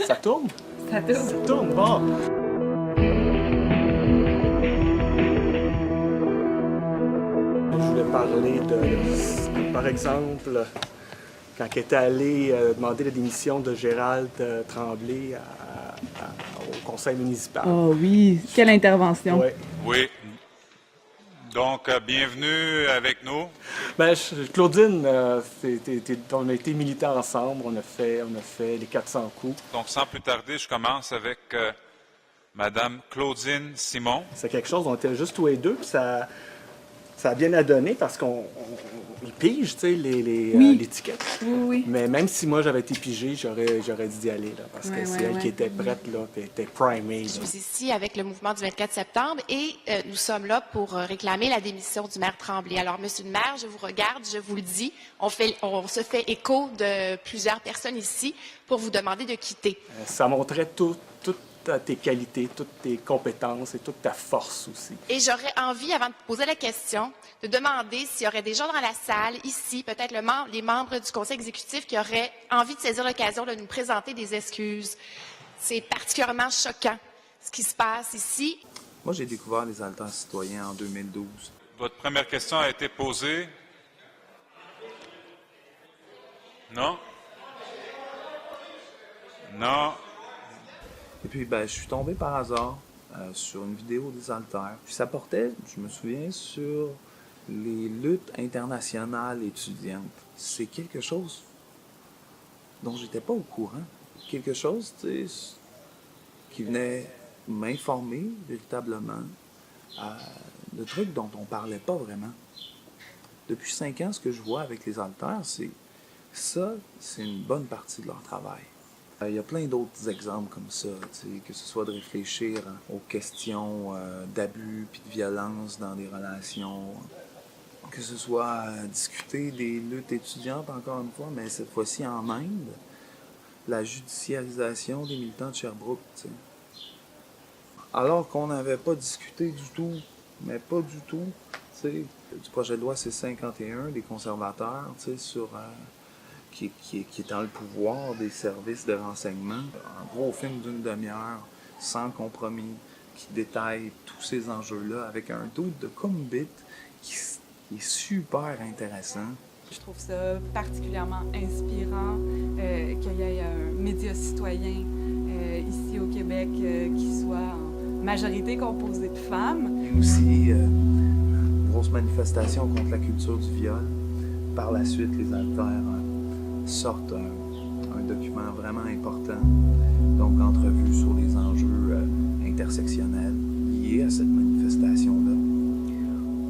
Ça tourne? Ça tourne. Ça tourne, bon. Je voulais parler de, par exemple, quand elle était allée demander la démission de Gérald Tremblay au conseil municipal. Oh oui, quelle intervention. Ouais. Oui. Donc, bienvenue avec nous. Ben, Claudine, on a été militants ensemble, on a fait les 400 coups. Donc, sans plus tarder, je commence avec Madame Claudine Simon. C'est quelque chose, on était juste tous les deux, puis ça a bien à donner parce qu'on pige, tu sais, l'étiquette. Oui. Mais même si moi j'avais été pigé, j'aurais dû y aller, là, parce que c'est elle qui était prête, là, puis elle était primée. Je suis ici avec le mouvement du 24 septembre et nous sommes là pour réclamer la démission du maire Tremblay. Alors, Monsieur le maire, je vous regarde, je vous le dis, on se fait écho de plusieurs personnes ici pour vous demander de quitter. Ça montrait toutes tes qualités, toutes tes compétences et toute ta force aussi. Et j'aurais envie, avant de poser la question, de demander s'il y aurait des gens dans la salle, ici, peut-être les membres du conseil exécutif qui auraient envie de saisir l'occasion de nous présenter des excuses. C'est particulièrement choquant, ce qui se passe ici. Moi, j'ai découvert les Alters citoyens en 2012. Votre première question a été posée. Non? Non? Et puis, je suis tombé par hasard sur une vidéo des Alters. Puis ça portait, je me souviens, sur les luttes internationales étudiantes. C'est quelque chose dont j'étais pas au courant. Quelque chose, tu sais, qui venait m'informer véritablement de trucs dont on parlait pas vraiment. Depuis 5 ans, ce que je vois avec les Alters, c'est une bonne partie de leur travail. Il y a plein d'autres exemples comme ça, que ce soit de réfléchir aux questions d'abus puis de violence dans des relations, que ce soit discuter des luttes étudiantes, encore une fois, mais cette fois-ci en Inde, la judiciarisation des militants de Sherbrooke. T'sais. Alors qu'on n'avait pas discuté du tout, mais pas du tout, du projet de loi C-51 des conservateurs, sur... Qui est dans le pouvoir des services de renseignement. Un gros film d'une demi-heure, sans compromis, qui détaille tous ces enjeux-là avec un taux de combit qui est super intéressant. Je trouve ça particulièrement inspirant qu'il y ait un média citoyen ici au Québec qui soit en majorité composé de femmes. Et aussi, grosse manifestation contre la culture du viol. Par la suite, les Alters sortent un document vraiment important, donc entrevue sur les enjeux intersectionnels liés à cette manifestation-là.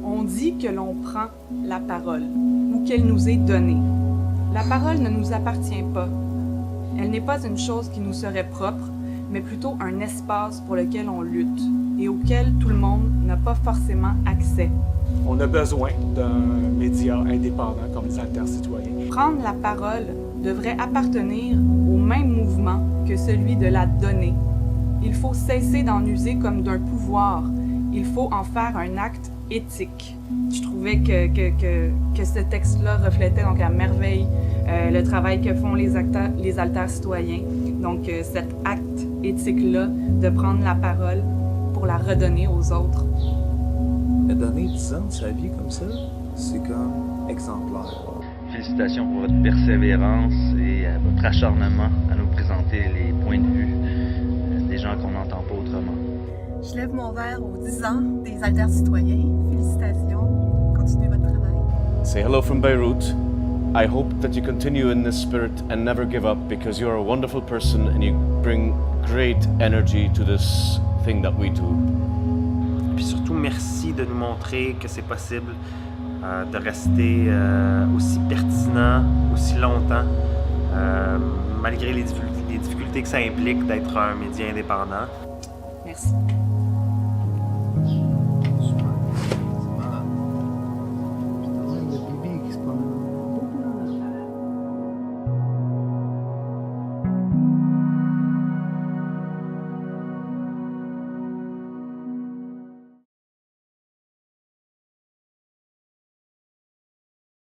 On dit que l'on prend la parole ou qu'elle nous est donnée. La parole ne nous appartient pas. Elle n'est pas une chose qui nous serait propre, mais plutôt un espace pour lequel on lutte et auquel tout le monde n'a pas forcément accès. On a besoin d'un média indépendant comme les Alters citoyens. Prendre la parole devrait appartenir au même mouvement que celui de la donner. Il faut cesser d'en user comme d'un pouvoir. Il faut en faire un acte éthique. Je trouvais que ce texte-là reflétait donc à merveille le travail que font les Alters citoyens. Donc cet acte éthique-là de prendre la parole pour la redonner aux autres. Donner 10 ans de sa vie comme ça, c'est comme exemplaire. Félicitations pour votre persévérance et votre acharnement à nous présenter les points de vue des gens qu'on n'entend pas autrement. Je lève mon verre aux 10 ans des Alters citoyens. Félicitations. Continuez votre travail. Say hello from Beirut. I hope that you continue in this spirit and never give up because you're a wonderful person and you bring great energy to this thing that we do. Puis surtout, merci de nous montrer que c'est possible de rester aussi pertinent, aussi longtemps, malgré les difficultés que ça implique d'être un média indépendant. Merci.